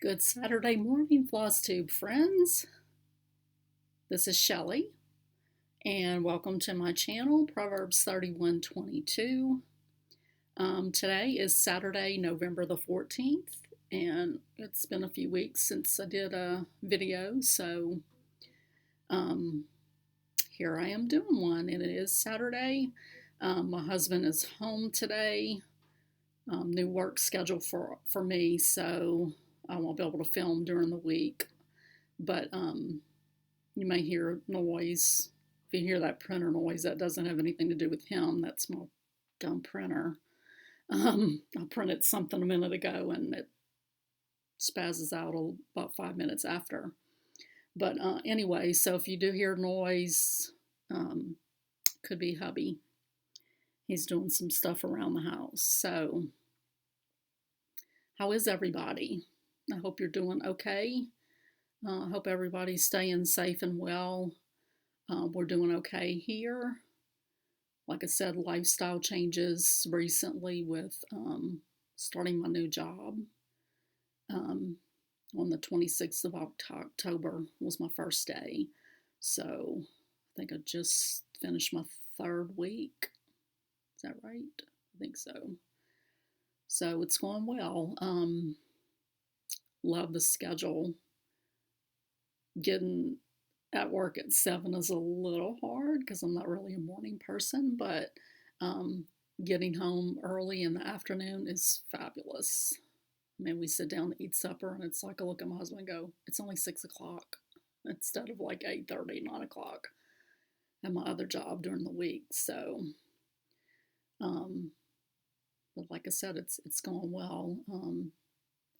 Good Saturday morning, FlossTube friends. This is Shelley, and welcome to my channel, Proverbs 31:22. Today is Saturday, November the 14th, and it's been a few weeks since I did a video, so here I am doing one, and it is Saturday. My husband is home today. New work schedule for me, so I won't be able to film during the week, but you may hear noise. If you hear that printer noise, that doesn't have anything to do with him. That's my dumb printer. I printed something a minute ago and it spazzes out about 5 minutes after. But anyway, so if you do hear noise, could be hubby. He's doing some stuff around the house. So how is everybody? I hope you're doing okay. I hope everybody's staying safe and well. We're doing okay here. Like I said, lifestyle changes recently with starting my new job. On the 26th of October was my first day. So I think I just finished my third week. Is that right? I think so. So it's going well. Love the schedule. Getting at work at 7 is a little hard because I'm not really a morning person, but getting home early in the afternoon is fabulous. I mean, we sit down to eat supper, and it's like I look at my husband and go, it's only 6 o'clock instead of like 8:30, 9 o'clock at my other job during the week. So, but like I said, it's going well.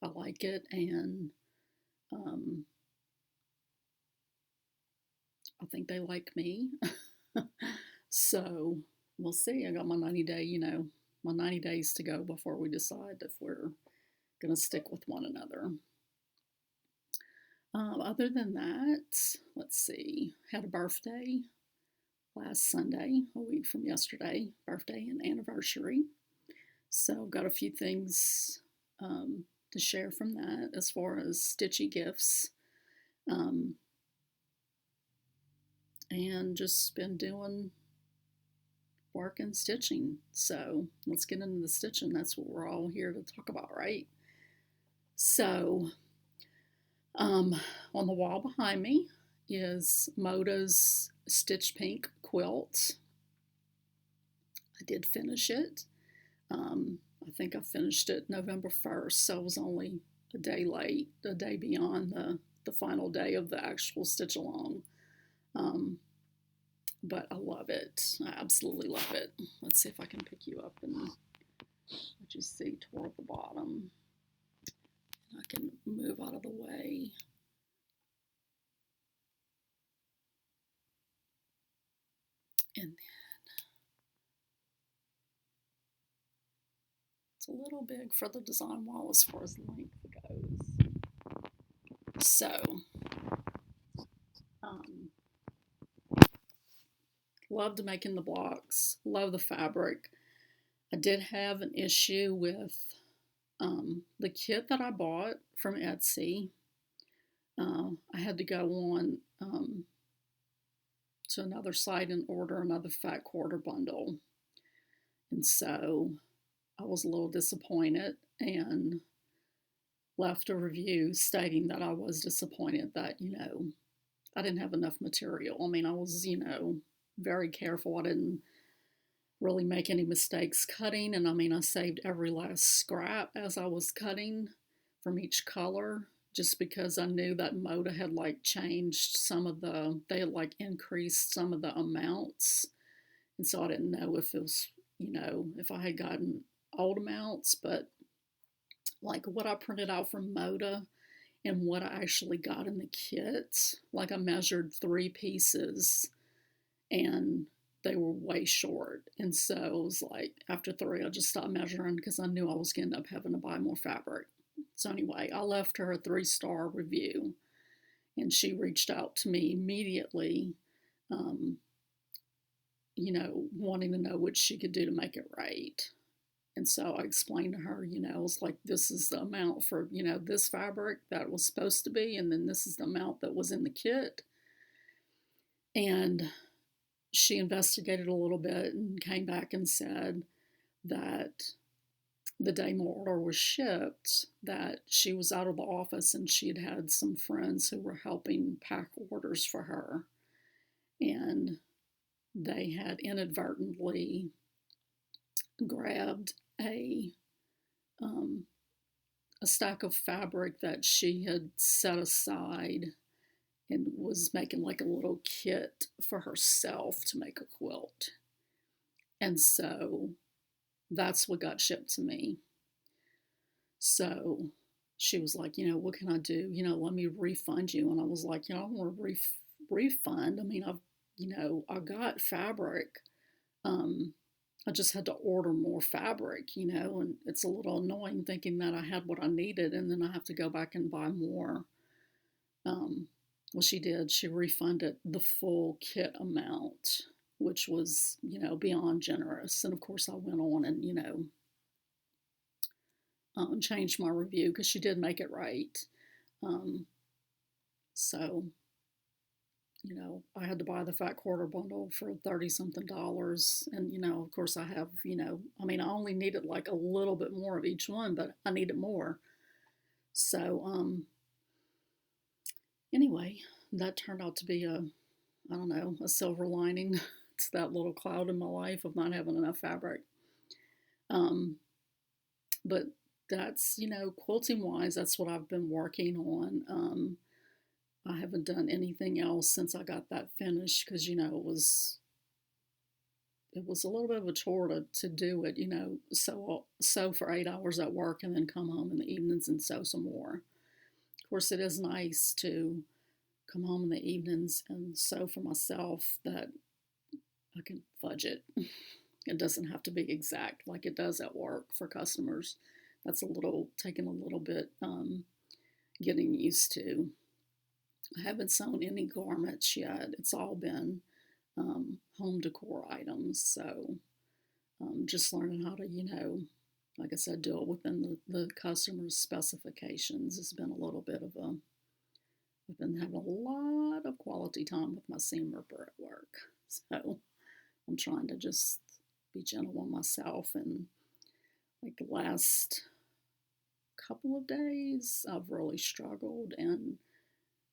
I like it, and I think they like me. So we'll see. I got my 90 days to go before we decide if we're going to stick with one another. Other than that, let's see. Had a birthday last Sunday, a week from yesterday. Birthday and anniversary. So I've got a few things to share from that as far as stitchy gifts. And just been doing work and stitching. So let's get into the stitching. That's what we're all here to talk about, right? So on the wall behind me is Moda's Stitch Pink quilt. I did finish it. I think I finished it November 1st, so I was only a day late, a day beyond the final day of the actual stitch along. But I love it. I absolutely love it. Let's see if I can pick you up and let you see toward the bottom. I can move out of the way. And then it's a little big for the design wall as far as length goes. So, loved making the blocks, love the fabric. I did have an issue with the kit that I bought from Etsy. I had to go on to another site and order another fat quarter bundle. And so I was a little disappointed and left a review stating that I was disappointed that, I didn't have enough material. I mean, I was, very careful. I didn't really make any mistakes cutting, and I mean, I saved every last scrap as I was cutting from each color, just because I knew that Moda had changed they had increased some of the amounts, and so I didn't know if it was, if I had gotten old amounts, but what I printed out from Moda and what I actually got in the kit, I measured 3 pieces and they were way short. And so it was after 3, I just stopped measuring because I knew I was going to end up having to buy more fabric. So anyway, I left her a 3-star review, and she reached out to me immediately, wanting to know what she could do to make it right. And so I explained to her, it was like, this is the amount for, this fabric that was supposed to be, and then this is the amount that was in the kit. And she investigated a little bit and came back and said that the day my order was shipped, that she was out of the office and she had some friends who were helping pack orders for her. And they had inadvertently grabbed a stack of fabric that she had set aside and was making like a little kit for herself to make a quilt. And so that's what got shipped to me. So she was like, what can I do? Let me refund you. And I was like, I don't want to refund. I mean, I got fabric. I just had to order more fabric, and it's a little annoying thinking that I had what I needed and then I have to go back and buy more. Well, she did. She refunded the full kit amount, which was, beyond generous. And of course, I went on and, changed my review because she did make it right. So, I had to buy the fat quarter bundle for 30 something dollars. And, of course, I have, I only needed like a little bit more of each one, but I needed more. So, anyway, that turned out to be a silver lining to that little cloud in my life of not having enough fabric. But that's, quilting wise, that's what I've been working on. I haven't done anything else since I got that finished because, it was a little bit of a chore to do it, sew for 8 hours at work and then come home in the evenings and sew some more. Of course, it is nice to come home in the evenings and sew for myself that I can fudge it. It doesn't have to be exact like it does at work for customers. That's taking a little bit getting used to. I haven't sewn any garments yet. It's all been home decor items. So just learning how to, like I said, do it within the customer's specifications has been a little bit of I've been having a lot of quality time with my seam ripper at work. So I'm trying to just be gentle on myself. And like the last couple of days, I've really struggled. And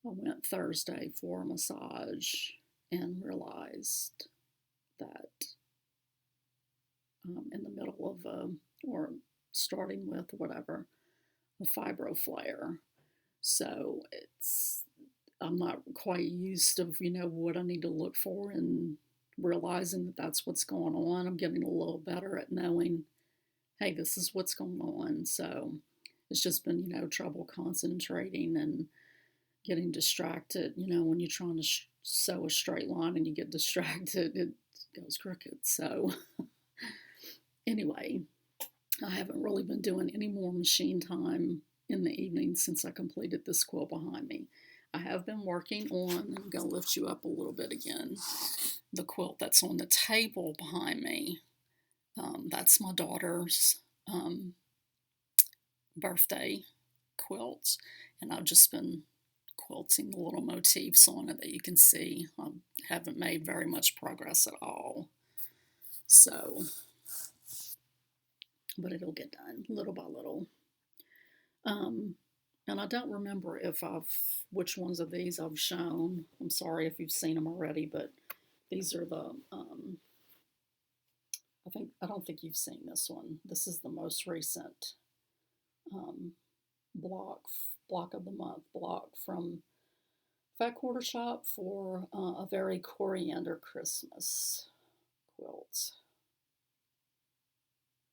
I went Thursday for a massage and realized that in the middle of or starting with whatever, a fibro flare. So I'm not quite used to, what I need to look for and realizing that that's what's going on. I'm getting a little better at knowing, hey, this is what's going on. So it's just been, trouble concentrating and getting distracted. When you're trying to sew a straight line and you get distracted, it goes crooked. So anyway, I haven't really been doing any more machine time in the evening since I completed this quilt behind me. I have been working on, I'm going to lift you up a little bit again, the quilt that's on the table behind me. That's my daughter's birthday quilt, and I've just been quilting the little motifs on it that you can see. I haven't made very much progress at all. So, but it'll get done little by little. And I don't remember which ones of these I've shown. I'm sorry if you've seen them already, but these are the, I don't think you've seen this one. This is the most recent block of the month block from Fat Quarter Shop for a very coriander Christmas quilt.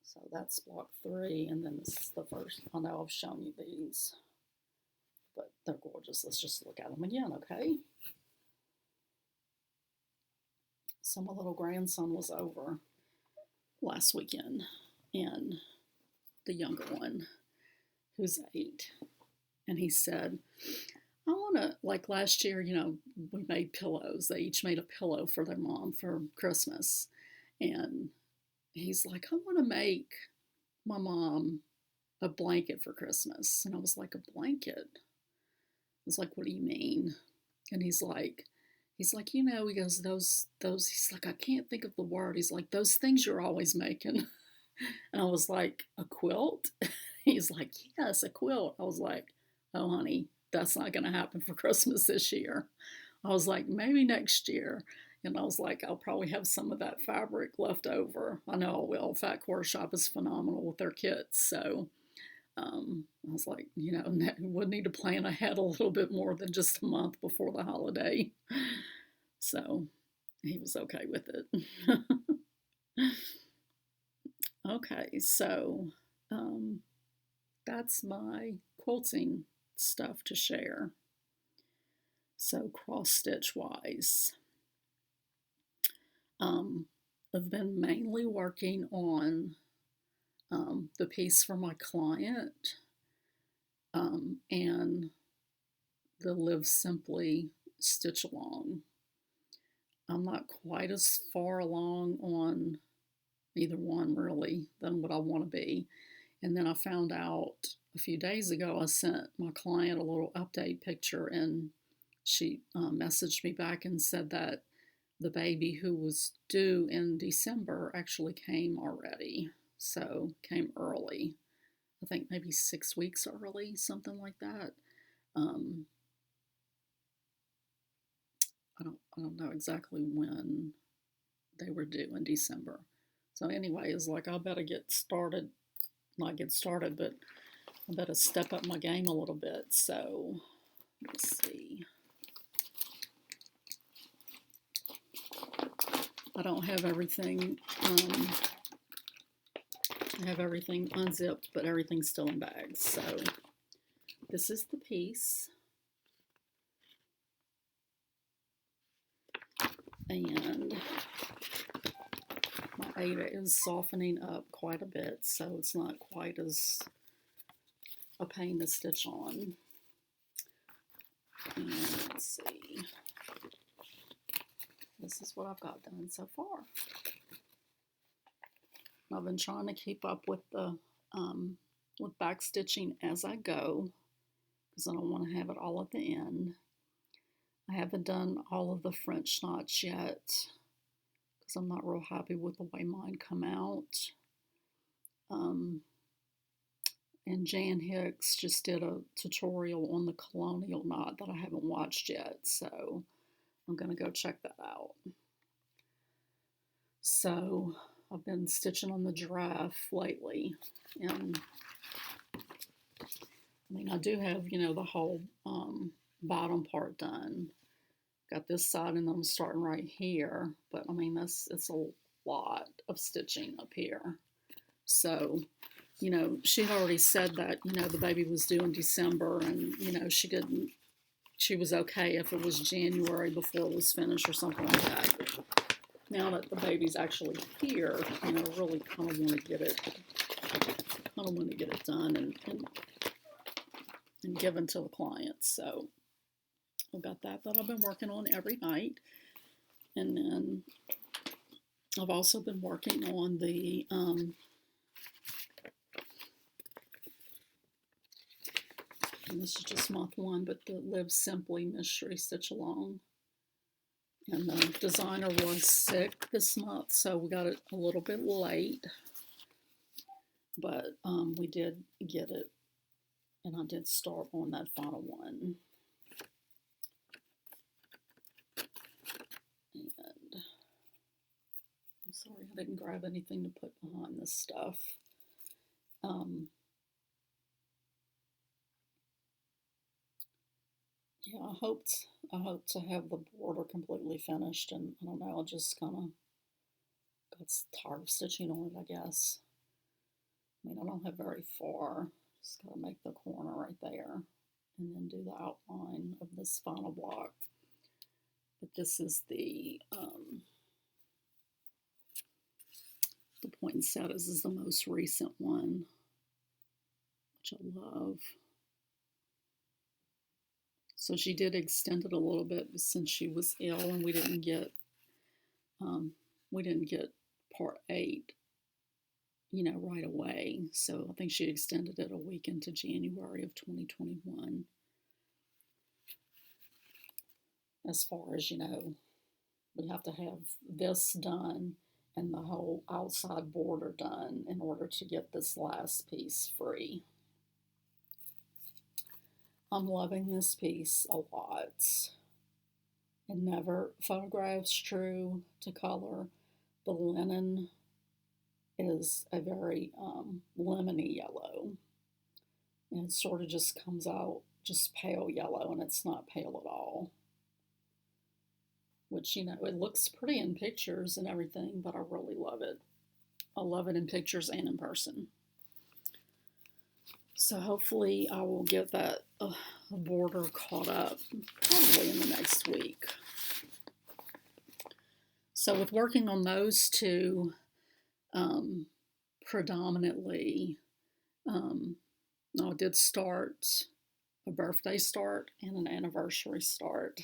So that's block 3, and then this is the first. I know I've shown you these, but they're gorgeous. Let's just look at them again, okay? So my little grandson was over last weekend, and the younger one, who's 8, and he said, I want to, like last year, we made pillows. They each made a pillow for their mom for Christmas, and he's like, I want to make my mom a blanket for Christmas. And I was like, a blanket? I was like, what do you mean? And he's like, you know, he goes, he's like, I can't think of the word. He's like, those things you're always making. And I was like, a quilt? He's like, yes, a quilt. I was like, oh, honey, that's not going to happen for Christmas this year. I was like, maybe next year. And I was like, I'll probably have some of that fabric left over. I know I will. Fat Quarter Shop is phenomenal with their kits. So I was like, you know, would need to plan ahead a little bit more than just a month before the holiday. So he was okay with it. Okay, so that's my quilting stuff to share. So cross stitch wise, I've been mainly working on the piece for my client and the Live Simply stitch along. I'm not quite as far along on either one really than what I want to be. And then I found out a few days ago, I sent my client a little update picture, and she messaged me back and said that the baby who was due in December actually came already. So came early. I think maybe 6 weeks early, something like that. I don't know exactly when they were due in December. So anyway, it's like I better get started, not get started, but I better step up my game a little bit. So let's see. I don't have everything. I have everything unzipped, but everything's still in bags. So this is the piece. And my Ada is softening up quite a bit, so it's not quite as a pain to stitch on. And let's see. This is what I've got done so far. I've been trying to keep up with the with back stitching as I go, because I don't want to have it all at the end. I haven't done all of the French knots yet, because I'm not real happy with the way mine come out. And Jan Hicks just did a tutorial on the colonial knot that I haven't watched yet, so I'm going to go check that out. So I've been stitching on the giraffe lately, and I mean, I do have, you know, the whole bottom part done. Got this side, and I'm starting right here, but I mean, it's a lot of stitching up here. So, you know, she had already said that, you know, the baby was due in December, and, you know, she was okay if it was January before it was finished or something like that. But now that the baby's actually here, you know, really kind of want to get it done and given to the client. So I've got that I've been working on every night. And then I've also been working on the and this is just month one, but the Live Simply Mystery Stitch Along. And the designer was sick this month, so we got it a little bit late. But we did get it, and I did start on that final one. And I'm sorry I didn't grab anything to put behind this stuff. Yeah, I hope to have the border completely finished, and I don't know, I'll just kind of got tired of stitching on it, I guess. I mean, I don't have very far. Just got to make the corner right there, and then do the outline of this final block. But this is the poinsettias is the most recent one, which I love. So she did extend it a little bit since she was ill, and we didn't get part 8 right away. So I think she extended it a week into January of 2021. As far as, we have to have this done and the whole outside border done in order to get this last piece free. I'm loving this piece a lot. It never photographs true to color. The linen is a very lemony yellow, and it sort of just comes out just pale yellow, and it's not pale at all. Which, it looks pretty in pictures and everything, but I really love it. I love it in pictures and in person. So hopefully I will get that border caught up probably in the next week. So with working on those two, predominantly, I did start a birthday start and an anniversary start,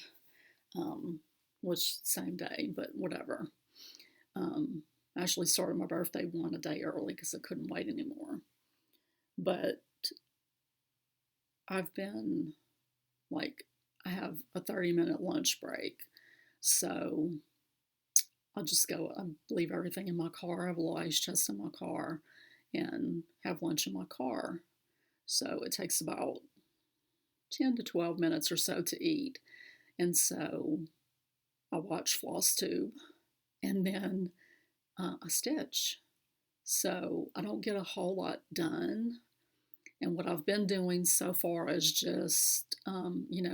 which same day, but whatever. I actually started my birthday one a day early because I couldn't wait anymore. But I've been I have a 30-minute lunch break. So I'll just go, I leave everything in my car. I have a little ice chest in my car and have lunch in my car. So it takes about 10 to 12 minutes or so to eat. And so I watch FlossTube and then I stitch. So I don't get a whole lot done. And what I've been doing so far is just,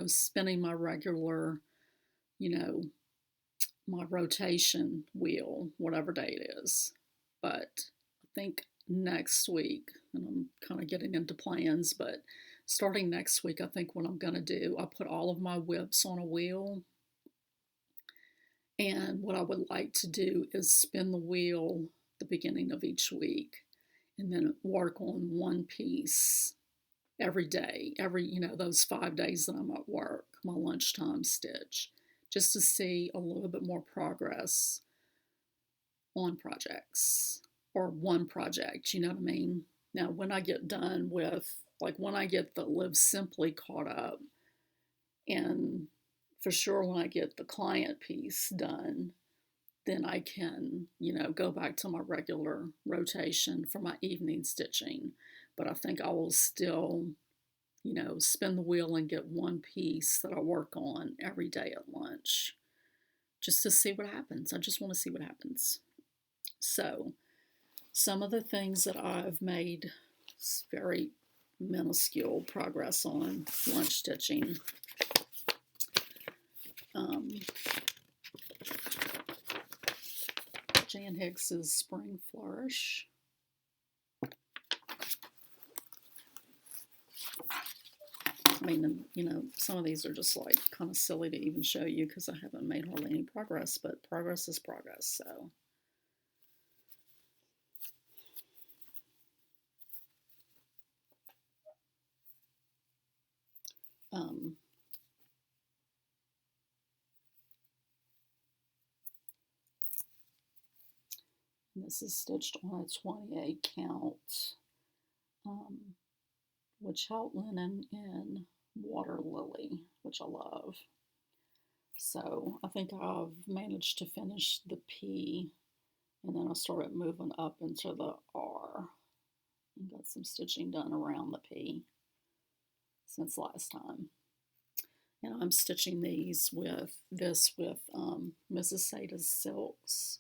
spinning my regular, my rotation wheel, whatever day it is. But I think next week, and I'm kind of getting into plans, but starting next week, I think what I'm going to do, I put all of my whips on a wheel. And what I would like to do is spin the wheel the beginning of each week and then work on one piece every day, those 5 days that I'm at work, my lunchtime stitch, just to see a little bit more progress on projects or one project, you know what I mean? Now, when I get done with, when I get the Live Simply caught up, and for sure when I get the client piece done, then I can, go back to my regular rotation for my evening stitching. But I think I will still, spin the wheel and get one piece that I work on every day at lunch just to see what happens. I just want to see what happens. So some of the things that I've made very minuscule progress on lunch stitching. Jan Hicks's Spring Flourish. I mean, some of these are just kind of silly to even show you because I haven't made hardly any progress, but progress is progress, so. This is stitched on a 28 count, witch hat linen in water lily, which I love. So I think I've managed to finish the P, and then I started moving up into the R. And got some stitching done around the P since last time. And I'm stitching these with Mrs. Sada's Silks.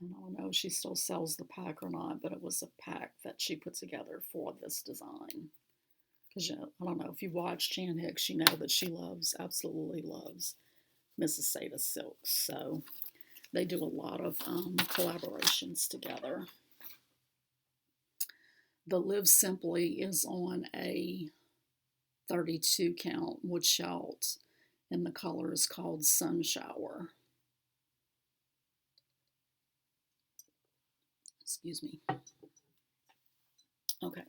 And I don't know if she still sells the pack or not, but it was a pack that she put together for this design. Because, I don't know, if you watch Jan Hicks, you know that she absolutely loves Mrs. Sada's Silks. So they do a lot of collaborations together. The Live Simply is on a 32 count wood shout, and the color is called Sun Shower. Excuse me. Okay.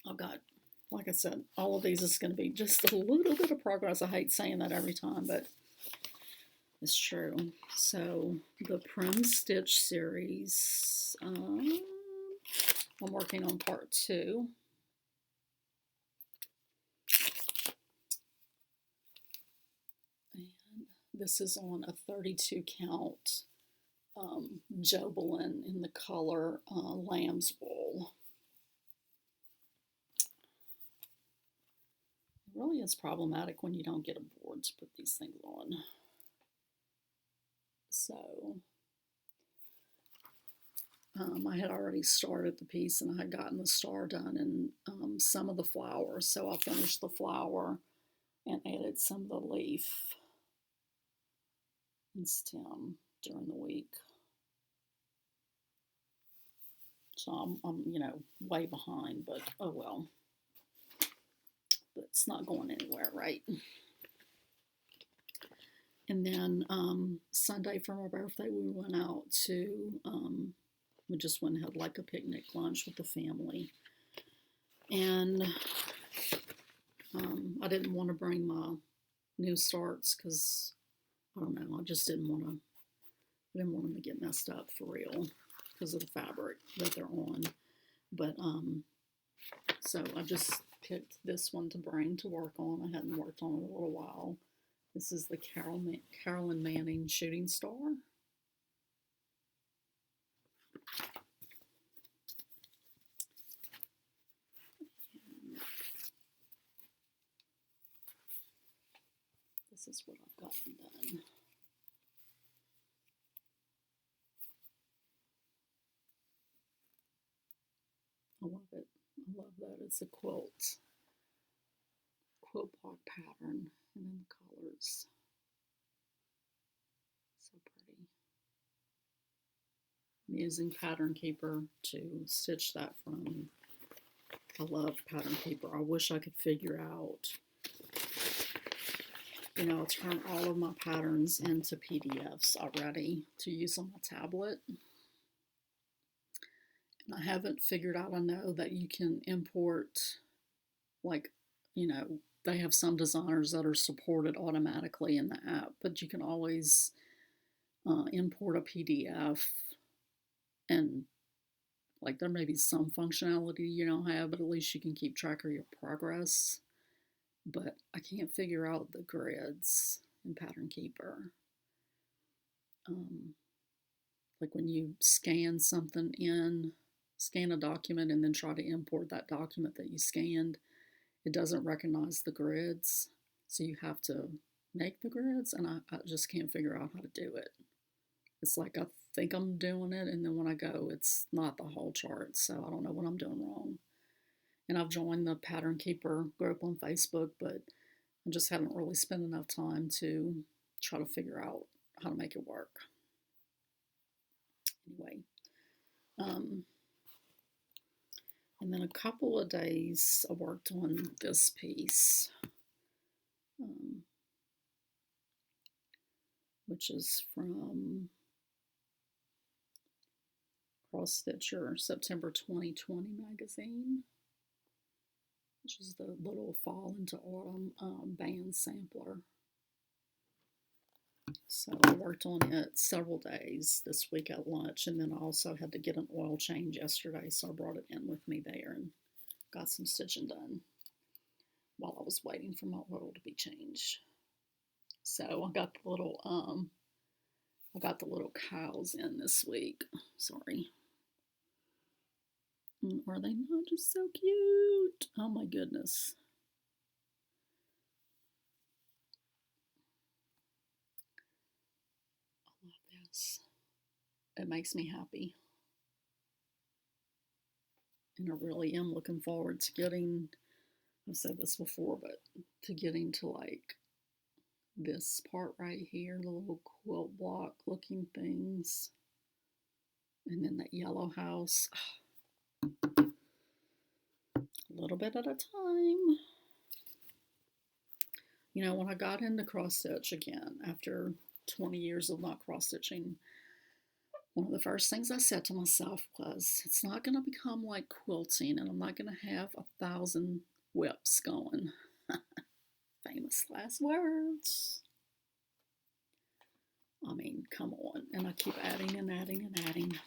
I've got, like I said, all of these is going to be just a little bit of progress. I hate saying that every time, but It's true. So the Prim Stitch series, I'm working on part 2. And this is on a 32 count Jobelin in the color Lamb's Wool. It really is problematic when you don't get a board to put these things on. So I had already started the piece and I had gotten the star done and some of the flowers. So I finished the flower and added some of the leaf and stem during the week. So I'm you know, way behind, but oh well. But it's not going anywhere, right? And then Sunday for my birthday, we went out to, we just went and had like a picnic lunch with the family. And I didn't want to bring my new starts because, I don't know, I just didn't want them to get messed up for real because of the fabric that they're on. But, so I just picked this one to bring to work on. I hadn't worked on it in a little while. This is the Carolyn Manning Shooting Star. This is what I've gotten done. I love it. I love that. It's a quilt block pattern and then the colors. So pretty. I'm using Pattern Keeper to stitch that from. I love Pattern Keeper. I wish I could figure out, you know, turn all of my patterns into PDFs already to use on my tablet. And I haven't figured out, I know that you can import, like, you know, they have some designers that are supported automatically in the app, but you can always import a PDF, and like there may be some functionality you don't have, but at least you can keep track of your progress. But I can't figure out the grids in Pattern Keeper. Like when you scan something in, scan a document and then try to import that document that you scanned, it doesn't recognize the grids. So you have to make the grids, and I just can't figure out how to do it. It's like I think I'm doing it, and then when I go, it's not the whole chart, so I don't know what I'm doing wrong. And I've joined the Pattern Keeper group on Facebook, but I just haven't really spent enough time to try to figure out how to make it work. Anyway, and then a couple of days I worked on this piece, which is from Cross Stitcher September 2020 magazine, which is the little fall into autumn band sampler. So I worked on it several days this week at lunch, and then I also had to get an oil change yesterday, so I brought it in with me there and got some stitching done while I was waiting for my oil to be changed. So I got the little cows in this week. Sorry. Are they not just so cute? Oh my goodness. I love this. It makes me happy. And I really am looking forward to getting, I've said this before, but to getting to like this part right here, the little quilt block looking things. And then that yellow house. A little bit at a time. You know, when I got into cross stitch again, after 20 years of not cross stitching, one of the first things I said to myself was, it's not going to become like quilting, and I'm not going to have 1,000 whips going. Famous last words. I mean, come on. And I keep adding and adding and adding.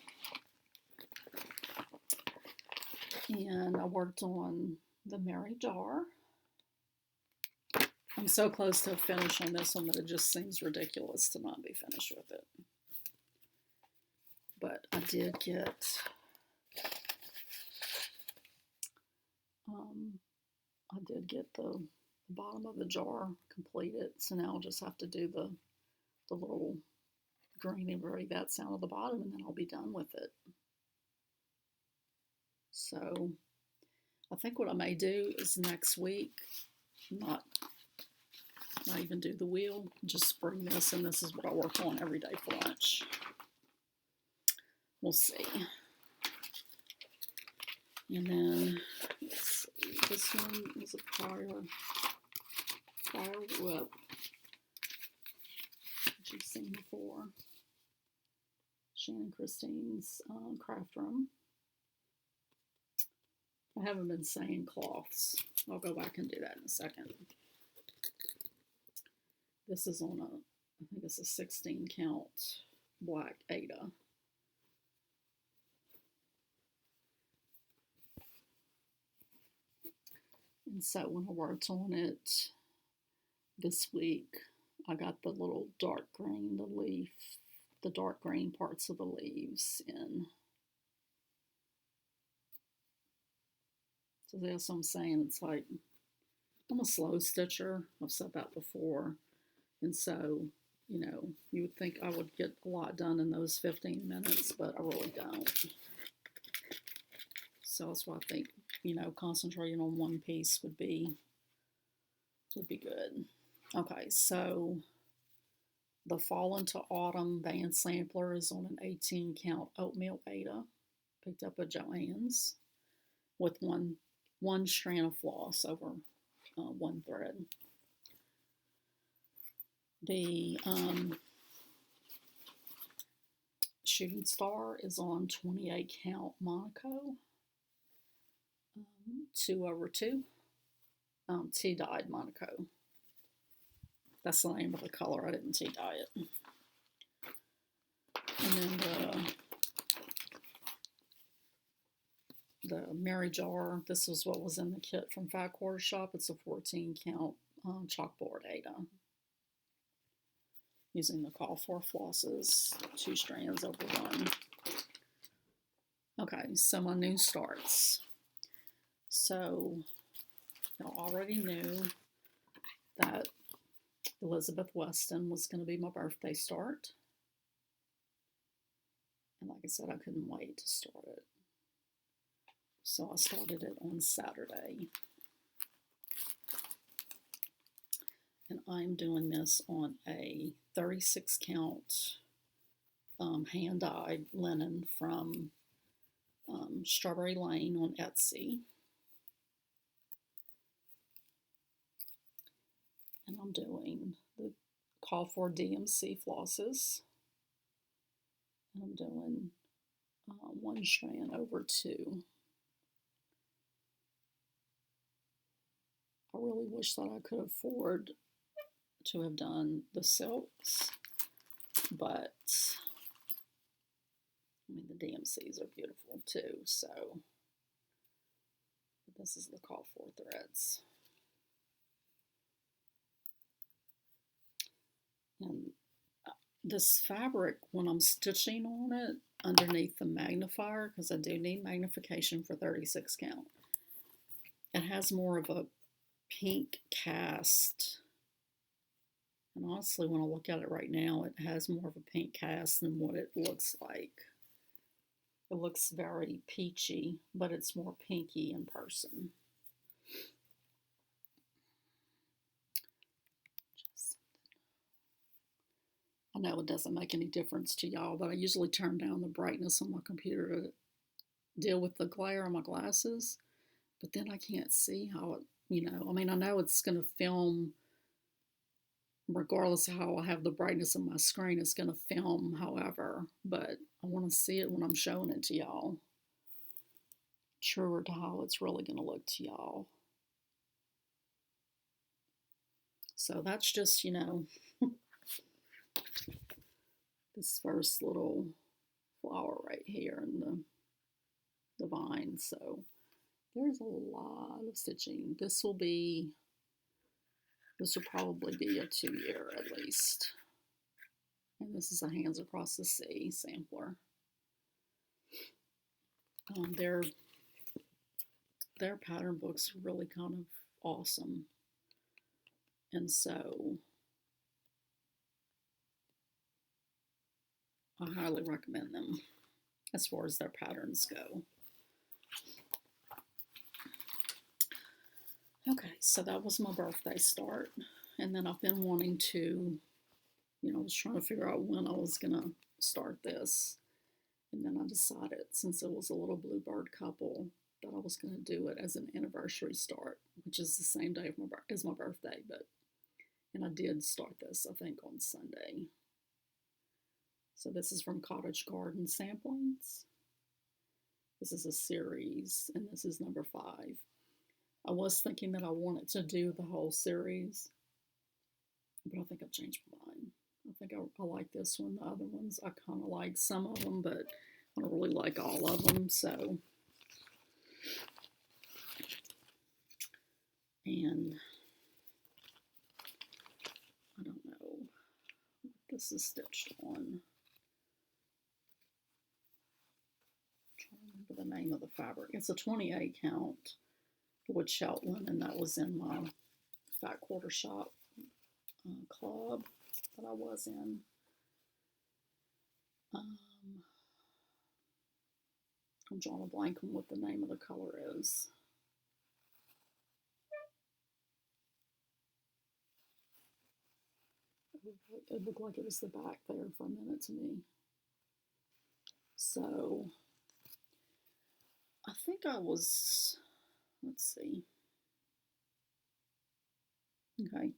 And I worked on the Mary jar. I'm so close to a finish on this one that it just seems ridiculous to not be finished with it. But I did get the bottom of the jar completed. So now I'll just have to do the little green and very that sound at the bottom, and then I'll be done with it. So I think what I may do is next week, not even do the wheel, just bring this, and this is what I work on every day for lunch. We'll see. And then, let's see, this one is a prior whip that you've seen before. Shannon Christine's craft room. I haven't been saying cloths. I'll go back and do that in a second. This is on I think it's a 16 count black Ada. And so when I worked on it this week, I got the little dark green, the dark green parts of the leaves in. So that's what I'm saying. It's like, I'm a slow stitcher. I've said that before. And so, you know, you would think I would get a lot done in those 15 minutes, but I really don't. So that's why I think, you know, concentrating on one piece would be good. Okay, so the Fall into Autumn band sampler is on an 18 count oatmeal Ada, picked up at Joann's, with one strand of floss over one thread. The Shooting Star is on 28 count Monaco, 2/2, tea-dyed Monaco. That's the name of the color. I didn't tea-dye it. And then the Mary jar, this is what was in the kit from Fat Quarter Shop. It's a 14 count chalkboard Ada. Using the call for flosses, 2 strands over 1. Okay, so my new starts. So, y'all already knew that Elizabeth Weston was going to be my birthday start. And like I said, I couldn't wait to start it. So I started it on Saturday. And I'm doing this on a 36 count hand-dyed linen from Strawberry Lane on Etsy. And I'm doing the call for DMC flosses. And I'm doing 1 strand over 2. I really wish that I could afford to have done the silks, but I mean, the DMCs are beautiful too, so this is the call for threads. And this fabric, when I'm stitching on it underneath the magnifier, because I do need magnification for 36 count, it has more of a pink cast. And honestly, when I look at it right now, it has more of a pink cast than what it looks like. It looks very peachy, but it's more pinky in person. I know it doesn't make any difference to y'all, but I usually turn down the brightness on my computer to deal with the glare on my glasses. But then I can't see how it, you know, I mean, I know it's going to film regardless of how I have the brightness of my screen, it's going to film however, but I want to see it when I'm showing it to y'all. Truer to how it's really going to look to y'all. So that's just, you know, this first little flower right here in the vine. So there's a lot of stitching. This will probably be a 2-year at least. And this is a Hands Across the Sea sampler. Their pattern books are really kind of awesome. And so I highly recommend them as far as their patterns go. Okay, so that was my birthday start. And then I've been wanting to, I was trying to figure out when I was going to start this. And then I decided, since it was a little bluebird couple, that I was going to do it as an anniversary start, which is the same day as my birthday. And I did start this, I think, on Sunday. So this is from Cottage Garden Samplings. This is a series, and this is number 5. I was thinking that I wanted to do the whole series, but I think I've changed my mind. I think I like this one. The other ones, I kind of like some of them, but I don't really like all of them. So, and I don't know what this is stitched on. I'm trying to remember the name of the fabric. It's a 28 count wood sheltland, and that was in my Fat Quarter Shop club that I was in. I'm drawing a blank on what the name of the color is. It looked like it was the back there for a minute to me. So I think I was, let's see. Okay,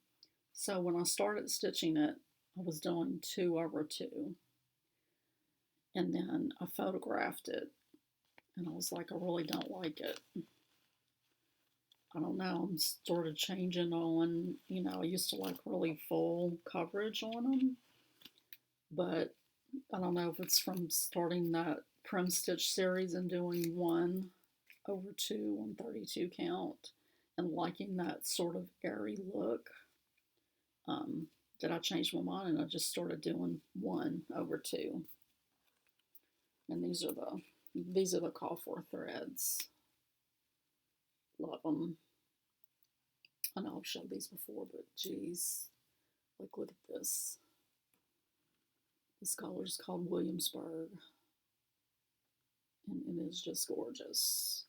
so when I started stitching it, I was doing 2 over 2. And then I photographed it, and I was like, I really don't like it. I don't know, I'm sort of changing on, I used to like really full coverage on them, but I don't know if it's from starting that Prim Stitch series and doing 1 over 2 on 32 count and liking that sort of airy look, that I changed my mind and I just started doing 1 over 2. And these are the call for threads. Love them. I know I've showed these before, but geez, like look at this. This color is called Williamsburg, and it is just gorgeous.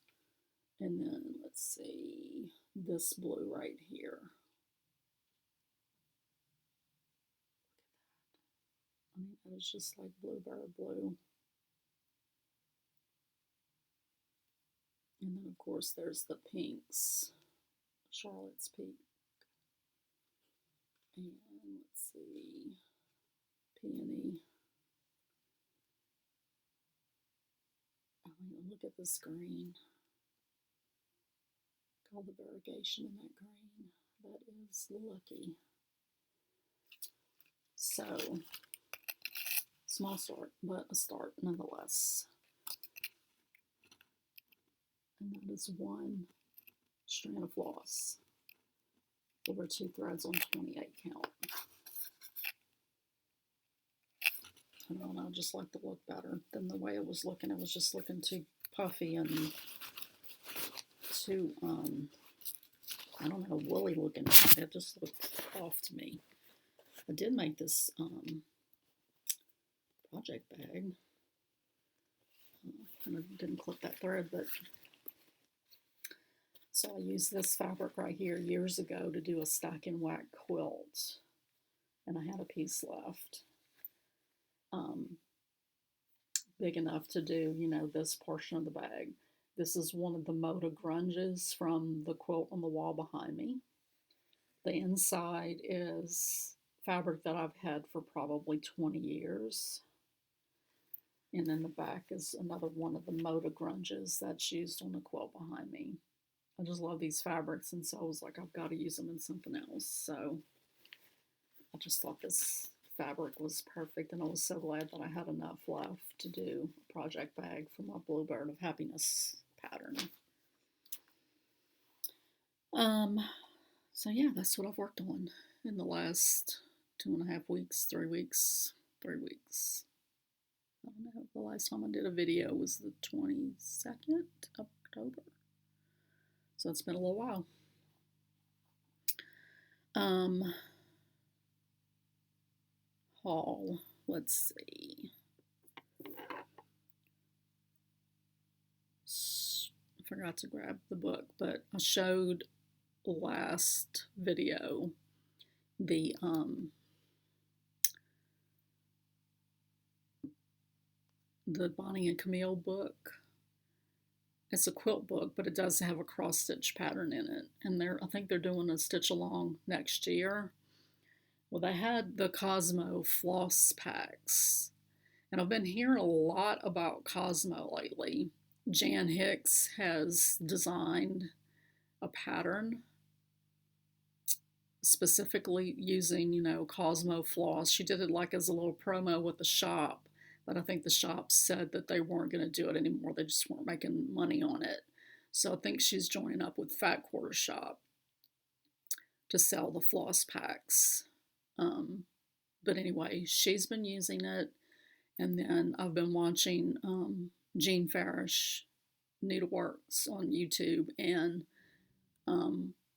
And then let's see, this blue right here. Look at that. I mean, it is just like bluebird blue. And then of course there's the pinks, Charlotte's Pink. And let's see, Peony. I mean, look at this green. All the variegation in that green. That is lucky. So, small start, but a start nonetheless. And that is 1 strand of floss over 2 threads on 28 count. I don't know, I just like the look better than the way it was looking. It was just looking too puffy and too, I don't know, woolly looking. It just looked off to me. I did make this project bag. I didn't clip that thread, but so I used this fabric right here years ago to do a stack and whack quilt, and I had a piece left, big enough to do, this portion of the bag. This is one of the Moda grunges from the quilt on the wall behind me. The inside is fabric that I've had for probably 20 years. And then the back is another one of the Moda grunges that's used on the quilt behind me. I just love these fabrics, and so I was like, I've got to use them in something else. So I just thought this fabric was perfect, and I was so glad that I had enough left to do a project bag for my Bluebird of Happiness pattern. So yeah, that's what I've worked on in the last 2.5 weeks, 3 weeks, 3 weeks. I don't know, the last time I did a video was the 22nd of October. So it's been a little while. Haul, let's see. I forgot to grab the book, but I showed last video the Bonnie and Camille book. It's a quilt book, but it does have a cross stitch pattern in it, and I think they're doing a stitch along next year. Well, they had the Cosmo Floss packs, and I've been hearing a lot about Cosmo lately. Jan Hicks has designed a pattern specifically using, Cosmo Floss. She did it like as a little promo with the shop, but I think the shop said that they weren't going to do it anymore. They just weren't making money on it. So I think she's joining up with Fat Quarter Shop to sell the floss packs. But anyway, she's been using it. And then I've been watching Jean Farish Needleworks on YouTube, and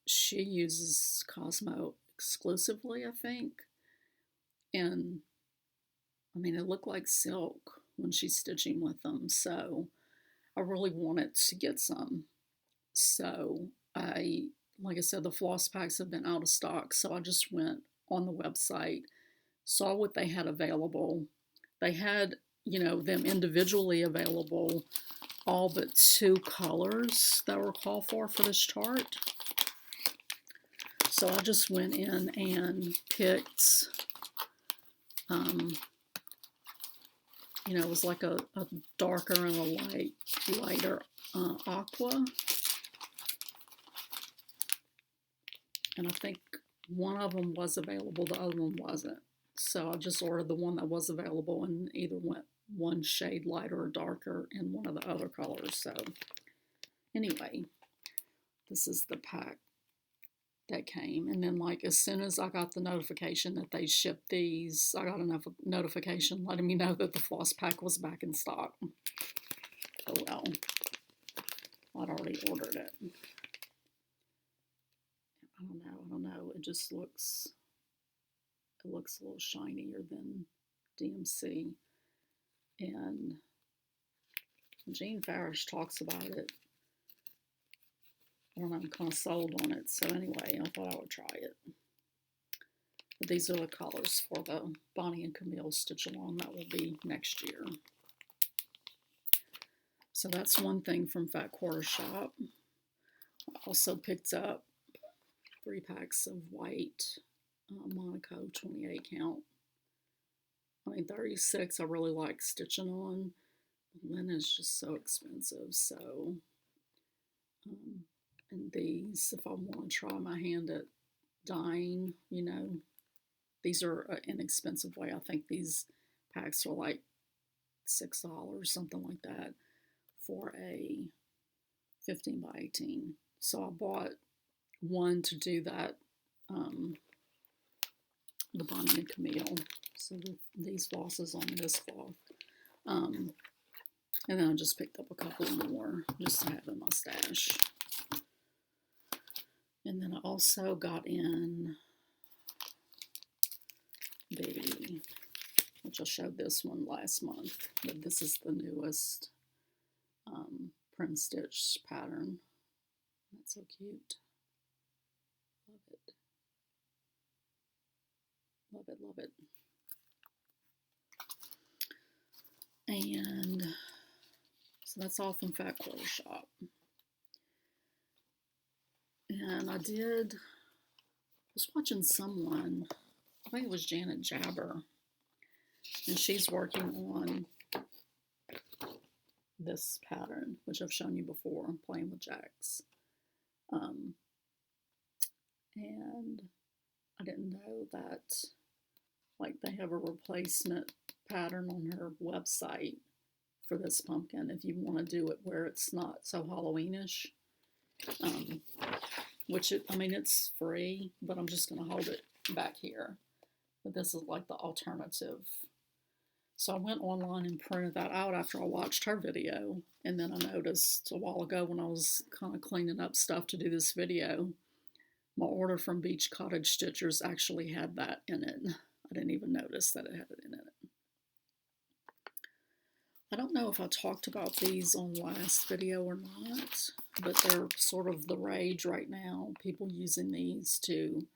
she uses Cosmo exclusively, I think. And I mean, it looked like silk when she's stitching with them. So I really wanted to get some. So like I said, the floss packs have been out of stock. So I just went on the website, saw what they had available. They had, them individually available, all but 2 colors that were called for this chart. So I just went in and picked, it was like a darker and a lighter aqua. And I think one of them was available, the other one wasn't. So I just ordered the one that was available and either went one shade lighter or darker in one of the other colors. So anyway, this is the pack that came. And then like as soon as I got the notification that they shipped these, I got a notification letting me know that the floss pack was back in stock. Oh well, I'd already ordered it. I don't know. It just looks a little shinier than DMC. And Jean Farish talks about it. I don't know, I'm kind of sold on it. So anyway, I thought I would try it. But these are the colors for the Bonnie and Camille stitch along. That will be next year. So that's one thing from Fat Quarter Shop. I also picked up 3 packs of white Monaco 28 count. I mean, 36 I really like stitching on. Linen is just so expensive. So, and these, if I want to try my hand at dyeing, these are an inexpensive way. I think these packs are like $6, something like that, for a 15 by 18. So I bought one to do that, the Bonnie and Camille. So these flosses on this cloth. And then I just picked up a couple more just to have in my stash. And then I also got in which I showed this one last month, but this is the newest print stitch pattern. That's so cute. Love it. Love it, love it. And so that's all from Fat Quarter Shop. And I was watching someone, I think it was Janet Jabber, and she's working on this pattern, which I've shown you before, playing with jacks. And I didn't know that like they have a replacement pattern on her website for this pumpkin if you want to do it where it's not so Halloweenish. Um, I mean, it's free, but I'm just going to hold it back here. But this is like the alternative. So I went online and printed that out after I watched her video. And then I noticed a while ago when I was kind of cleaning up stuff to do this video, my order from Beach Cottage Stitchers actually had that in it. I didn't even notice that it had it in it. I don't know if I talked about these on the last video or not, but they're sort of the rage right now. People using these to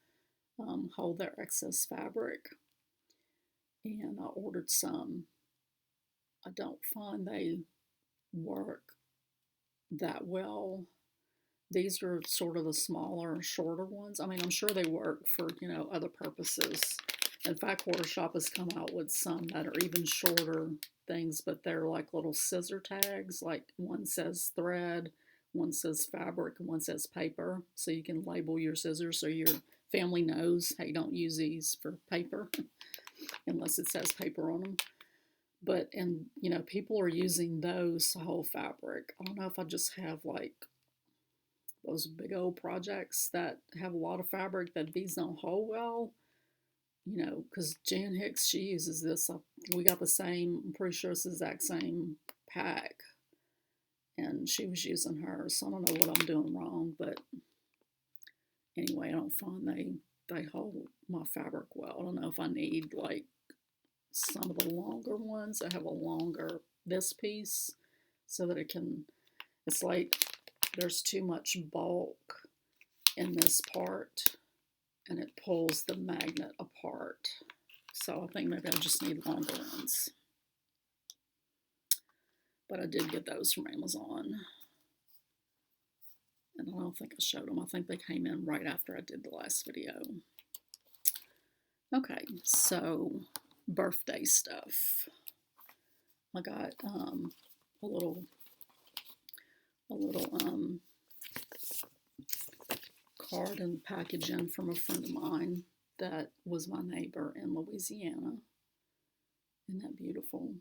hold their excess fabric. And I ordered some. I don't find they work that well. These are sort of the smaller, shorter ones. I mean, I'm sure they work for, other purposes. In fact, Quarter Shop has come out with some that are even shorter things, but they're like little scissor tags. Like one says thread, one says fabric, and one says paper. So you can label your scissors so your family knows, hey, don't use these for paper unless it says paper on them. But, and people are using those to hold fabric. I don't know if I just have like those big old projects that have a lot of fabric that these don't hold well. Because Jan Hicks, she uses this. We got the same, I'm pretty sure it's the exact same pack. And she was using hers. So I don't know what I'm doing wrong. But anyway, I don't find they hold my fabric well. I don't know if I need like some of the longer ones that have a longer this piece so that it's like there's too much bulk in this part and it pulls the magnet apart. So I think maybe I just need longer ones. But I did get those from Amazon. And I don't think I showed them. I think they came in right after I did the last video. Okay, so birthday stuff. I got a little card and package in from a friend of mine that was my neighbor in Louisiana. Isn't that beautiful?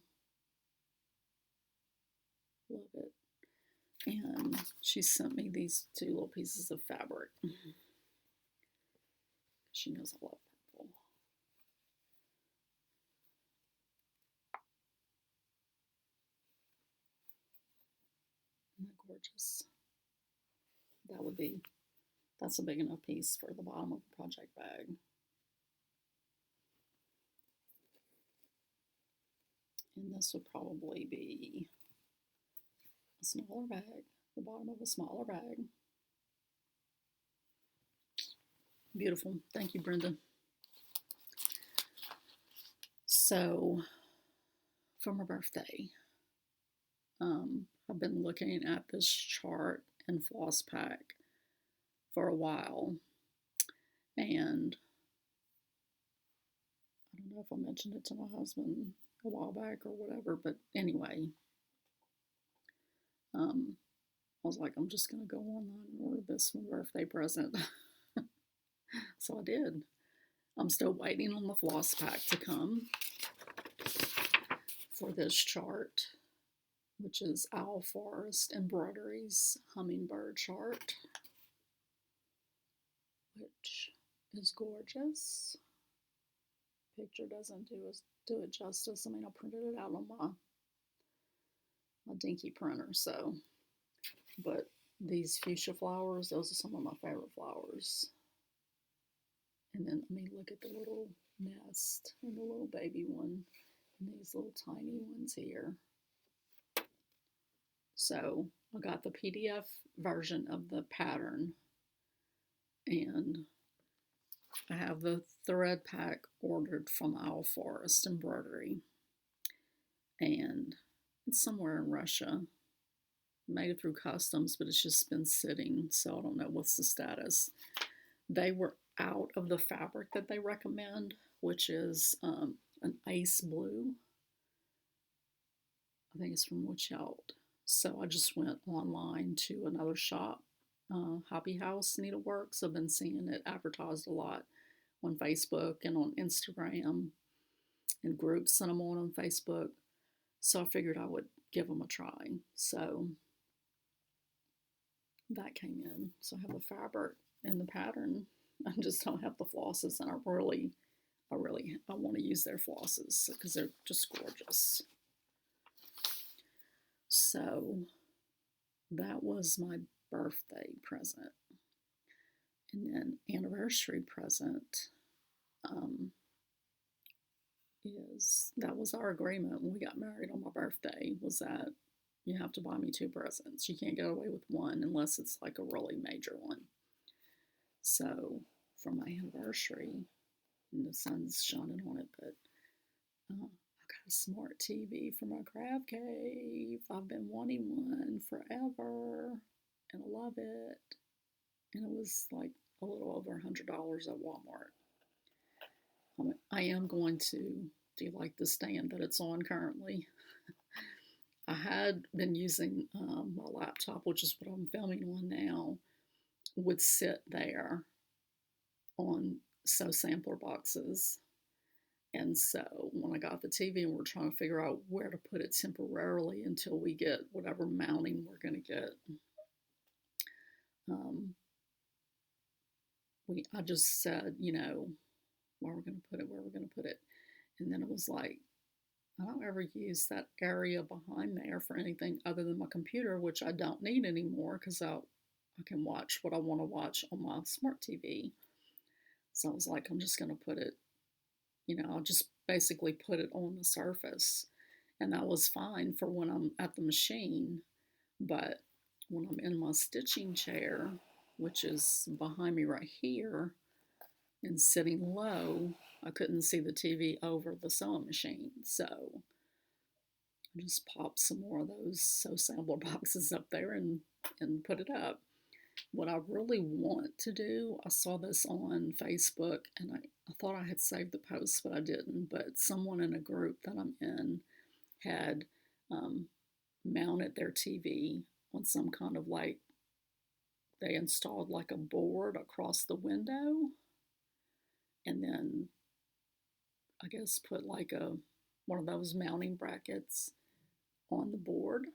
Love it. And she sent me these two little pieces of fabric. She knows I love purple. Isn't that gorgeous? That's a big enough piece for the bottom of a project bag. And this would probably be a smaller bag, the bottom of a smaller bag. Beautiful. Thank you, Brenda. So, for my birthday, I've been looking at this chart and floss pack for a while. And I don't know if I mentioned it to my husband a while back or whatever, but anyway, I was like, I'm just going to go online and order this for my birthday present. So I did. I'm still waiting on the floss pack to come for this chart, which is Owl Forest Embroideries Hummingbird chart, which is gorgeous. Picture doesn't do it justice. I mean, I printed it out on my dinky printer, so. But these fuchsia flowers, those are some of my favorite flowers. And then, I mean, look at the little nest and the little baby one and these little tiny ones here. So I got the PDF version of the pattern, and I have the thread pack ordered from Owl Forest Embroidery, and it's somewhere in Russia. Made it through customs, but it's just been sitting, so I don't know what's the status. They were out of the fabric that they recommend, which is an ice blue. I think it's from Shoutouts. So I just went online to another shop, Hobby House Needleworks. I've been seeing it advertised a lot on Facebook and on Instagram. in groups that I'm on Facebook. So I figured I would give them a try. So that came in. So I have the fabric and the pattern. I just don't have the flosses, and I want to use their flosses because they're just gorgeous. So that was my birthday present. And then anniversary present that was our agreement when we got married on my birthday, was that you have to buy me 2 presents. You can't get away with one unless it's like a really major one. So for my anniversary, and the sun's shining on it, but I got a smart TV for my crab cave. I've been wanting one forever, and I love it. And it was like a little over $100 at Walmart. I am going to do like the stand that it's on currently. I had been using my laptop, which is what I'm filming on now, would sit there on sampler boxes. And so when I got the TV and we're trying to figure out where to put it temporarily until we get whatever mounting we're going to get, I just said, where we're going to put it. And then it was like, I don't ever use that area behind there for anything other than my computer, which I don't need anymore because I can watch what I want to watch on my smart TV. So I was like, I'm just going to put it, I'll just basically put it on the surface. And that was fine for when I'm at the machine. But when I'm in my stitching chair, which is behind me right here, and sitting low, I couldn't see the TV over the sewing machine. So I just popped some more of those sampler boxes up there and put it up. What I really want to do, I saw this on Facebook, and I thought I had saved the post, but I didn't. But someone in a group that I'm in had mounted their TV on some kind of they installed like a board across the window, and then I guess put like one of those mounting brackets on the board,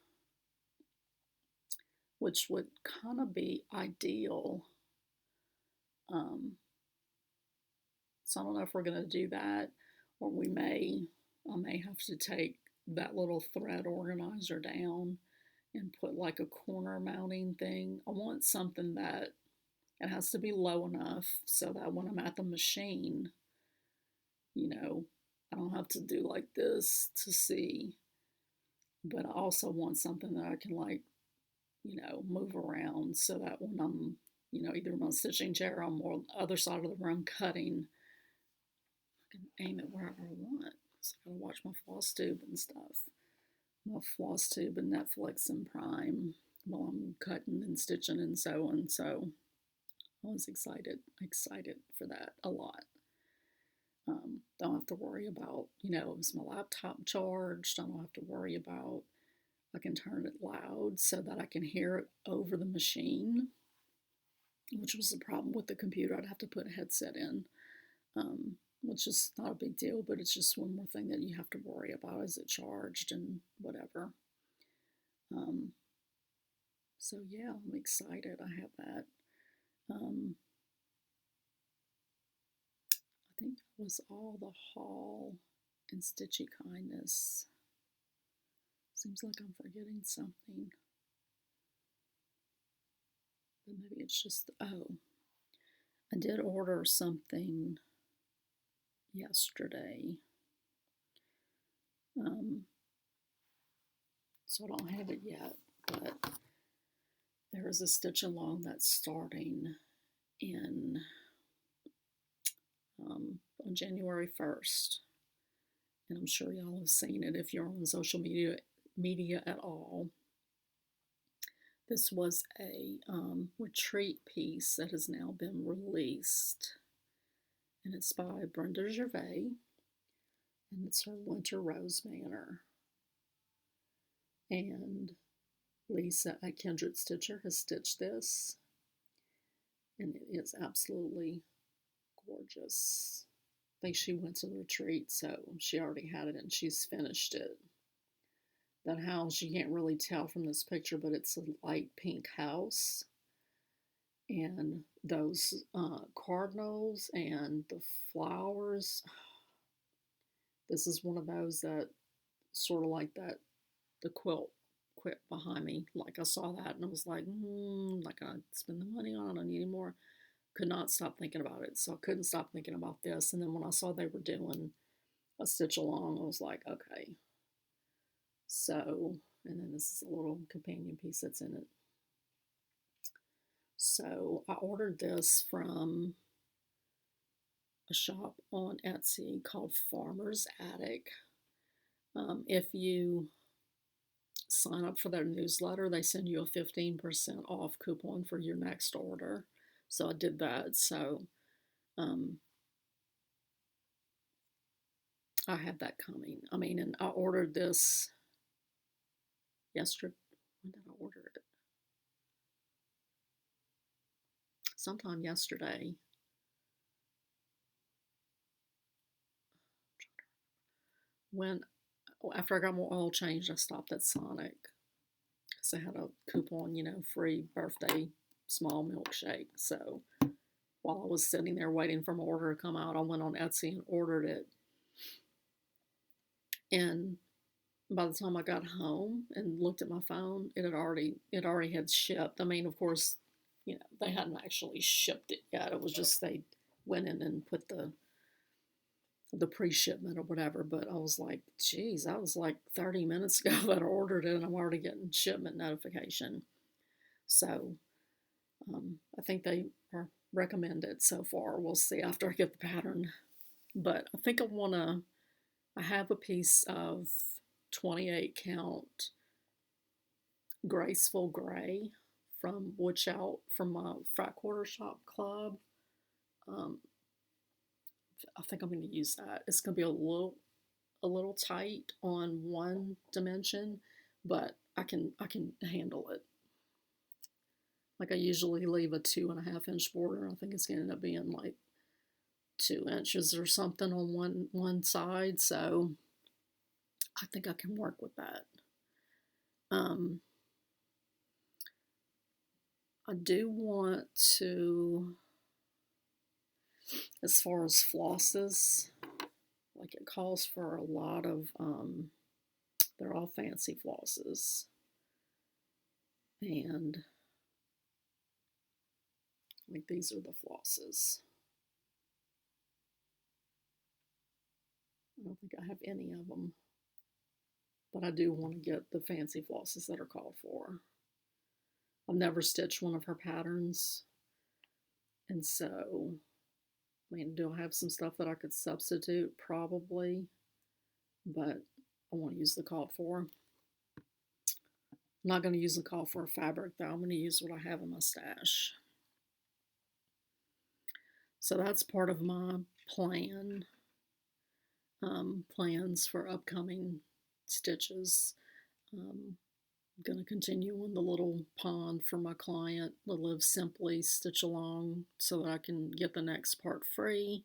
which would kind of be ideal. So I don't know if we're going to do that, or I may have to take that little thread organizer down and put like a corner mounting thing. I want something that it has to be low enough so that when I'm at the machine, I don't have to do like this to see. But I also want something that I can move around so that when I'm, either in my stitching chair or on the other side of the room cutting, I can aim it wherever I want. So I gotta watch my FlossTube and stuff. My FlossTube and Netflix and Prime while I'm cutting and stitching and sewing. So I was excited for that a lot. Don't have to worry about, is my laptop charged? I don't have to worry about, I can turn it loud so that I can hear it over the machine, which was the problem with the computer. I'd have to put a headset in, which is not a big deal, but it's just one more thing that you have to worry about. Is it charged and whatever. So yeah, I'm excited. I have that. I think that was all the haul and stitchy kindness. Seems like I'm forgetting something. But maybe it's just, I did order something yesterday. So I don't have it yet, but there is a stitch along that's starting on January 1st. And I'm sure y'all have seen it if you're on social media at all. This was a retreat piece that has now been released. And it's by Brenda Gervais. And it's her Winter Rose Manor. And Lisa at Kindred Stitcher has stitched this. And it is absolutely gorgeous. think she went to the retreat, so she already had it and she's finished it. That house, you can't really tell from this picture, but it's a light pink house. And those cardinals and the flowers, this is one of those that sort of like that, the quilt behind me. Like I saw that and I was like, not gonna spend the money on it. I need more. Could not stop thinking about it. So I couldn't stop thinking about this. And then when I saw they were doing a stitch along, I was like, okay. So, and then this is a little companion piece that's in it. So I ordered this from a shop on Etsy called Farmer's Attic. If you sign up for their newsletter, they send you a 15% off coupon for your next order. So I did that. So I had that coming. I mean, and I ordered this yesterday. When did I order it? Sometime yesterday. When after I got my oil changed, I stopped at Sonic because I had a coupon, free birthday small milkshake. So while I was sitting there waiting for my order to come out, I went on Etsy and ordered it. And by the time I got home and looked at my phone, it already had shipped. I mean, of course, they hadn't actually shipped it yet. It was just they went in and put the pre-shipment or whatever. But I was like, geez, that was like 30 minutes ago that I ordered it and I'm already getting shipment notification. So I think they are recommended so far. We'll see after I get the pattern. But I think I have a piece of 28 count graceful gray from Woodshout from my Frat Quarter Shop Club. I think I'm going to use that. It's going to be a little tight on one dimension, but I can handle it. Like I usually leave a 2.5 inch border. I think it's going to end up being like 2 inches or something on one side. So I think I can work with that. I do want to, as far as flosses, like it calls for a lot of, they're all fancy flosses. And like these are the flosses. I don't think I have any of them, but I do want to get the fancy flosses that are called for. I've never stitched one of her patterns, and so, I mean, do I have some stuff that I could substitute? Probably, but I want to use the called for. I'm not going to use the call for fabric though. I'm going to use what I have in my stash. So that's part of my plans for upcoming stitches. I'm going to continue on the little pond for my client, the Live Simply stitch along, so that I can get the next part free,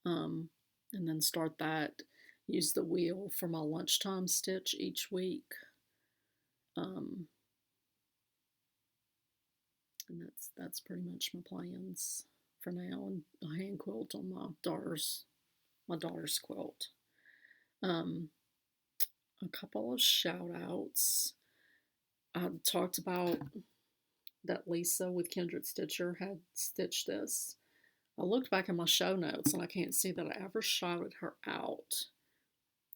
and then start that. Use the wheel for my lunchtime stitch each week. And that's pretty much my plans for now, and a hand quilt on my daughter's quilt. A couple of shout outs. I talked about that Lisa with Kindred Stitcher had stitched this. I looked back in my show notes and I can't see that I ever shouted her out.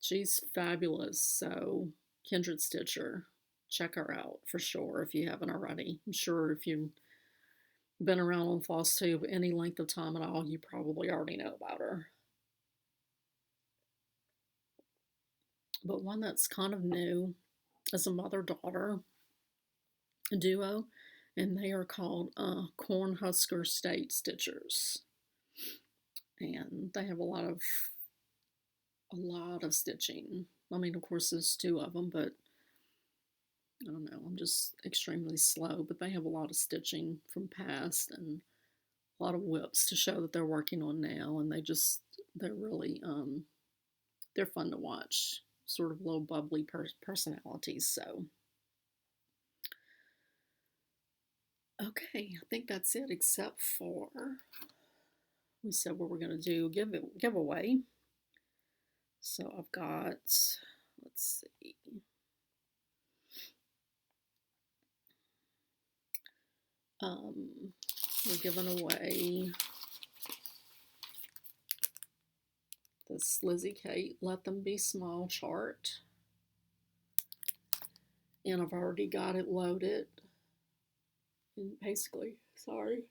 She's fabulous. So Kindred Stitcher, check her out for sure if you haven't already. I'm sure if you've been around on FlossTube any length of time at all, you probably already know about her. But one that's kind of new is a mother-daughter duo, and they are called Cornhusker State Stitchers. And they have a lot of stitching. I mean, of course, there's two of them, but I don't know, I'm just extremely slow. But they have a lot of stitching from past and a lot of whips to show that they're working on now. And they just they're really, they're fun to watch. Sort of little bubbly personalities. So, okay, I think that's it, except for we said what we're going to do giveaway. So I've got, let's see. We're giving away this Lizzie Kate Let Them Be Small chart. And I've already got it loaded. And basically, sorry.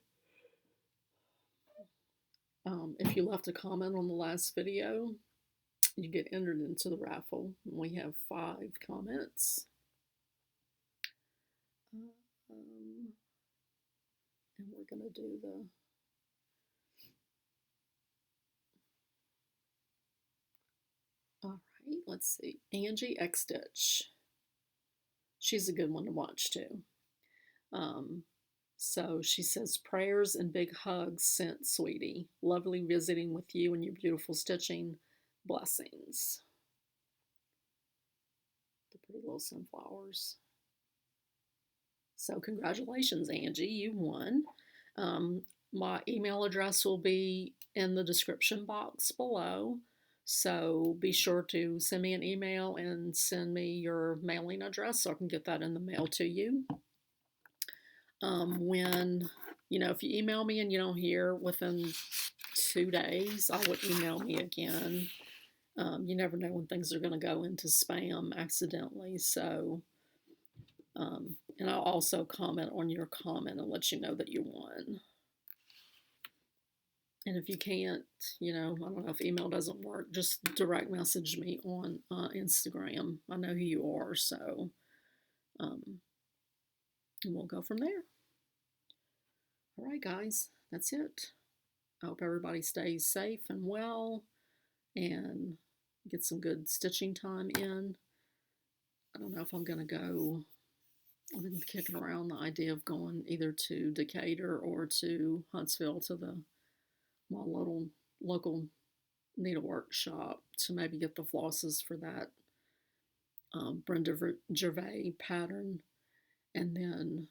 If you left a comment on the last video, you get entered into the raffle. We have 5 comments. And we're going to do the all right, let's see. Angie X Stitch. She's a good one to watch too. So she says, prayers and big hugs sent, sweetie. Lovely visiting with you and your beautiful stitching. Blessings. The pretty little sunflowers. So congratulations, Angie. You won. My email address will be in the description box below. So be sure to send me an email and send me your mailing address so I can get that in the mail to you. When, if you email me and you don't hear within 2 days, I would email me again. You never know when things are going to go into spam accidentally. So, and I'll also comment on your comment and let you know that you won. And if you can't, I don't know if email doesn't work, just direct message me on Instagram. I know who you are, so and we'll go from there. All right, guys, that's it. I hope everybody stays safe and well and get some good stitching time in. I don't know if I'm going to go. I've been kicking around the idea of going either to Decatur or to Huntsville to my little local needlework shop to maybe get the flosses for that Brenda Gervais pattern. And then,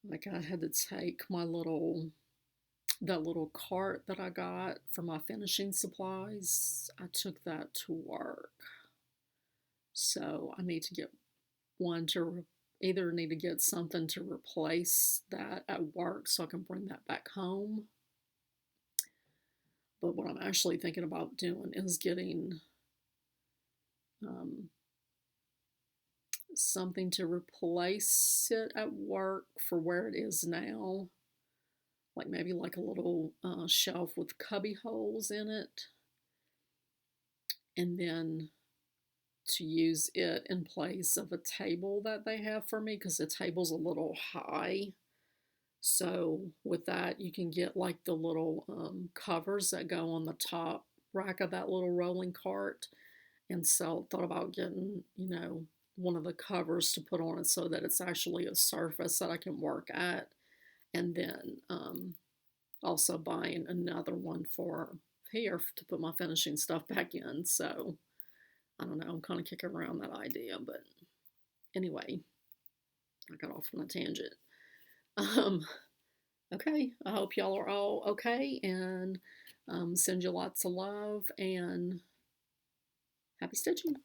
like, I had to take that little cart that I got for my finishing supplies. I took that to work. So I need to get one to either need to get something to replace that at work so I can bring that back home. But what I'm actually thinking about doing is getting something to replace it at work for where it is now. Like maybe like a little shelf with cubby holes in it. And then to use it in place of a table that they have for me because the table's a little high. So with that, you can get like the little covers that go on the top rack of that little rolling cart. And so thought about getting, one of the covers to put on it so that it's actually a surface that I can work at. And then also buying another one for here to put my finishing stuff back in. So I don't know, I'm kind of kicking around that idea, but anyway, I got off on a tangent. Okay, I hope y'all are all okay, and send you lots of love and happy stitching.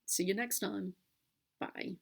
See you next time. Bye.